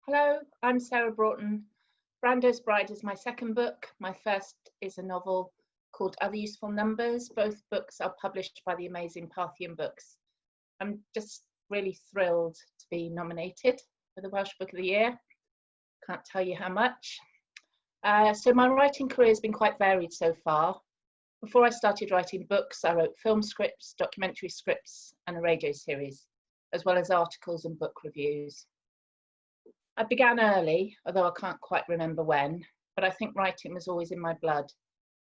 Hello, I'm Sarah Broughton. Brando's Bride is my second book. My first is a novel called Other Useful Numbers. Both books are published by the amazing Parthian books. I'm just really thrilled to be nominated for the Welsh Book of the Year. Can't tell you how much. So my writing career has been quite varied so far. Before I started writing books, I wrote film scripts, documentary scripts, and a radio series, as well as articles and book reviews. I began early, although I can't quite remember when, but I think writing was always in my blood.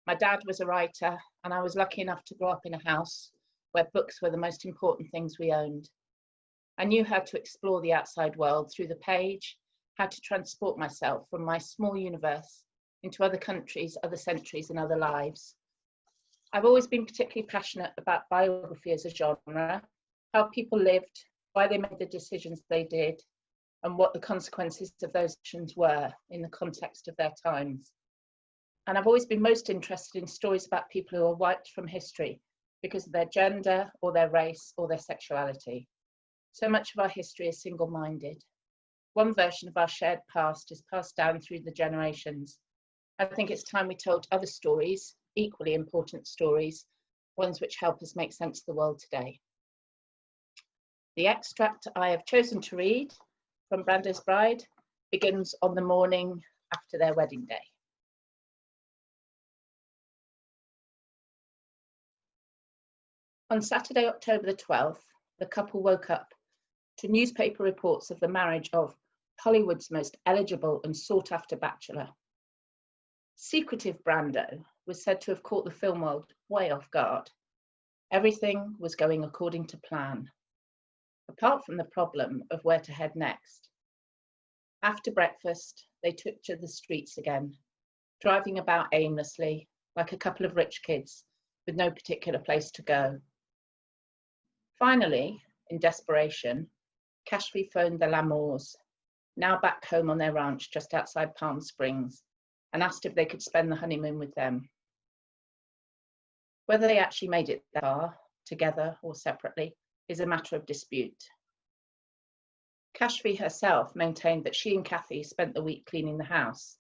My dad was a writer, and I was lucky enough to grow up in a house where books were the most important things we owned. I knew how to explore the outside world through the page, how to transport myself from my small universe into other countries, other centuries, and other lives. I've always been particularly passionate about biography as a genre, how people lived, why they made the decisions they did, and what the consequences of those actions were in the context of their times. And I've always been most interested in stories about people who are wiped from history because of their gender or their race or their sexuality. So much of our history is single-minded. One version of our shared past is passed down through the generations. I think it's time we told other stories, equally important stories, ones which help us make sense of the world today. The extract I have chosen to read from Brando's Bride begins on the morning after their wedding day. On Saturday, October the 12th, the couple woke up to newspaper reports of the marriage of Hollywood's most eligible and sought-after bachelor. Secretive Brando was said to have caught the film world way off guard. Everything was going according to plan, apart from the problem of where to head next. After breakfast, they took to the streets again, driving about aimlessly like a couple of rich kids with no particular place to go. Finally, in desperation, Cashfrey phoned the Lamours, now back home on their ranch just outside Palm Springs, and asked if they could spend the honeymoon with them. Whether they actually made it that far, together or separately, is a matter of dispute. Cashfrey herself maintained that she and Kathy spent the week cleaning the house,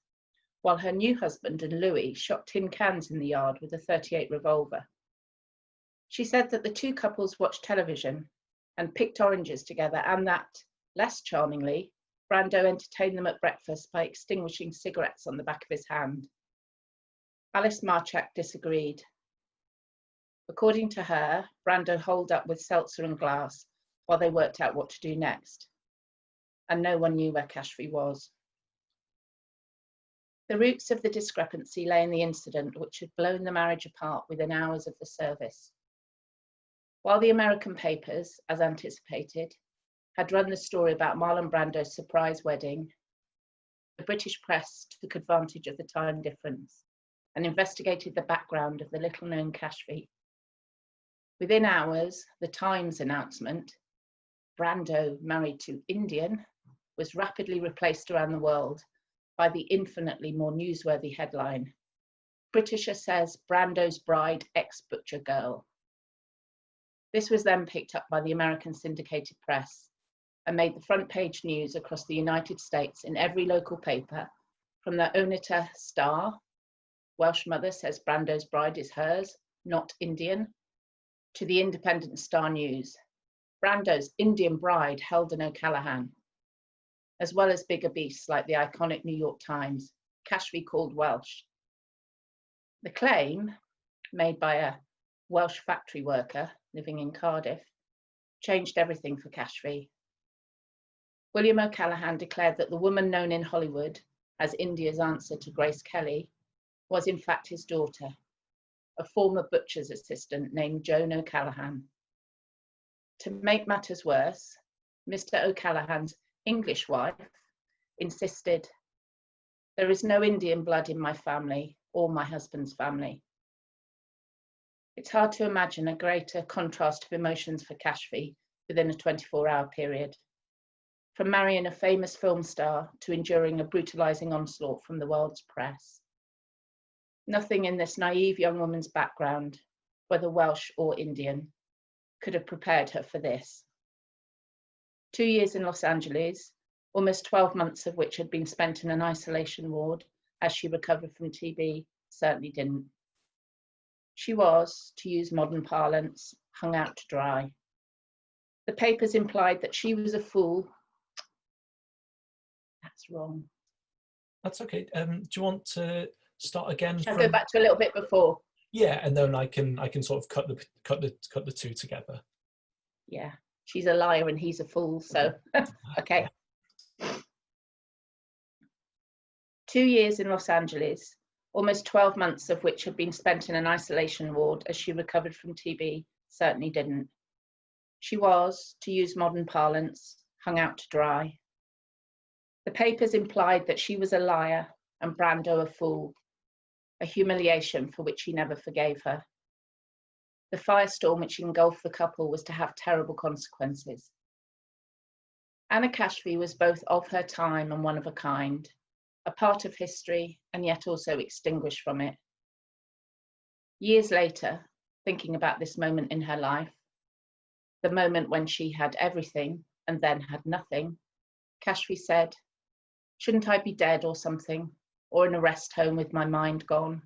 while her new husband and Louis shot tin cans in the yard with a .38 revolver. She said that the two couples watched television and picked oranges together, and that, less charmingly, Brando entertained them at breakfast by extinguishing cigarettes on the back of his hand. Alice Marchak disagreed. According to her, Brando holed up with seltzer and glass while they worked out what to do next. And no one knew where Cashfrey was. The roots of the discrepancy lay in the incident which had blown the marriage apart within hours of the service. While the American papers, as anticipated, had run the story about Marlon Brando's surprise wedding, the British press took advantage of the time difference and investigated the background of the little-known Cashfrey. Within hours, the Times announcement, Brando married to Indian, was rapidly replaced around the world by the infinitely more newsworthy headline, Britisher says Brando's bride ex-butcher girl. This was then picked up by the American syndicated press and made the front page news across the United States in every local paper, from the Oneida Star, Welsh mother says Brando's bride is hers, not Indian, to the Independent Star News, Brando's Indian bride held in O'Callaghan, as well as bigger beasts like the iconic New York Times, Cashfrey called Welsh. The claim, made by a Welsh factory worker living in Cardiff, changed everything for Cashfrey. William O'Callaghan declared that the woman known in Hollywood as India's answer to Grace Kelly was in fact his daughter, a former butcher's assistant named Joan O'Callaghan. To make matters worse, Mr. O'Callaghan's English wife insisted, "There is no Indian blood in my family or my husband's family." It's hard to imagine a greater contrast of emotions for Cashfrey within a 24-hour period, from marrying a famous film star to enduring a brutalizing onslaught from the world's press. Nothing in this naive young woman's background, whether Welsh or Indian, could have prepared her for this. 2 years in Los Angeles, almost 12 months of which had been spent in an isolation ward as she recovered from TB, certainly didn't. She was, to use modern parlance, hung out to dry. The papers implied that she was a fool. That's wrong. That's okay. Do you want to start again? Shall I go back to a little bit before? Yeah, and then I can sort of cut the two together. Yeah, she's a liar and he's a fool. So okay. 2 years in Los Angeles, almost 12 months of which had been spent in an isolation ward as she recovered from TB, certainly didn't. She was, to use modern parlance, hung out to dry. The papers implied that she was a liar and Brando a fool, a humiliation for which he never forgave her. The firestorm which engulfed the couple was to have terrible consequences. Anna Kashfi was both of her time and one of a kind, a part of history and yet also extinguished from it. Years later, thinking about this moment in her life, the moment when she had everything and then had nothing, Kashfi said, "Shouldn't I be dead or something, or in a rest home with my mind gone?